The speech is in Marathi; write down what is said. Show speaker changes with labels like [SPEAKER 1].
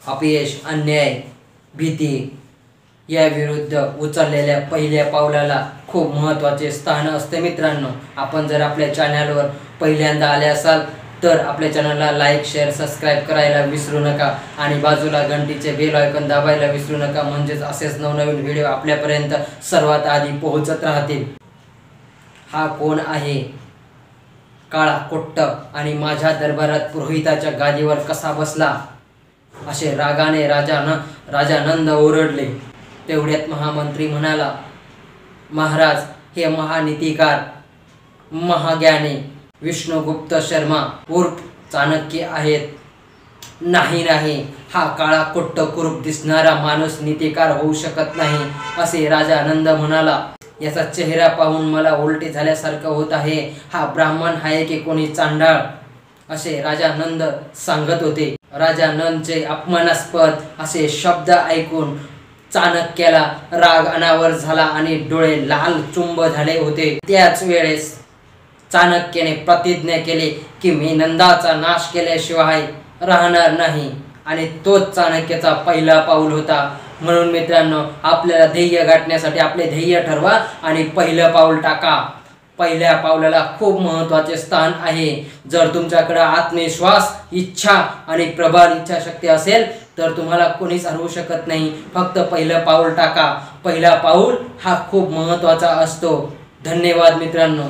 [SPEAKER 1] अपयश, अन्याय, भीती याविरुद्ध उचललेल्या पहिल्या पावलाला खूप महत्त्वाचे स्थान असते मित्रांनो. आपण जर आपल्या चॅनलवर पहिल्यांदा आले असाल तर आपल्या चॅनलला लाईक, शेअर, सबस्क्राईब करायला विसरू नका आणि बाजूला घंटीचे बेल आयकॉन दाबायला विसरू नका, म्हणजेच असेच नवनवीन व्हिडिओ आपल्यापर्यंत सर्वात आधी पोहोचत राहतील. हा कोण आहे? काळा कोट्ट आणि माझ्या दरबारात पुरोहिताच्या गादीवर कसा बसला, असे रागाने राजा नंद ओरडले. तेवढ्यात महामंत्री म्हणाला, महाराज, हे महानीतिकार, महाज्ञानी विष्णुगुप्त शर्मा उर्फ चाणक्य आहेत. नाही, हा काळा कोट्ट कुरूप दिसणारा माणूस नीतिकार होऊ शकत नाही, असे राजा नंद म्हणाला. याचा चेहरा पाहून मला उलटी झाल्यासारखं होत आहे. हा ब्राह्मण आहे की कोणी चांडाळ, असे राजा नंद सांगत होते. राजा नंदचे अपमानास्पद असे शब्द ऐकून चाणक्याला राग अनावर झाला आणि डोळे लाल चुंब झाले होते. त्याच वेळेस चाणक्याने प्रतिज्ञा केली की मी नंदाचा नाश केल्याशिवाय राहणार नाही, आणि तोच चाणक्याचा पहिला पाऊल होता. म्हणून मित्रांनो, आपल्याला ध्येय गाठण्यासाठी आपले ध्येय ठरवा आणि पहिलं पाऊल टाका. पहिल्या पावलाला खूप महत्त्वाचे स्थान आहे. जर तुमच्याकडे आत्मविश्वास, इच्छा आणि प्रबळ इच्छाशक्ती असेल तर तुम्हाला कोणीच हरवू शकत नाही. फक्त पहिलं पाऊल टाका. पहिला पाऊल हा खूप महत्त्वाचा असतो. धन्यवाद मित्रांनो.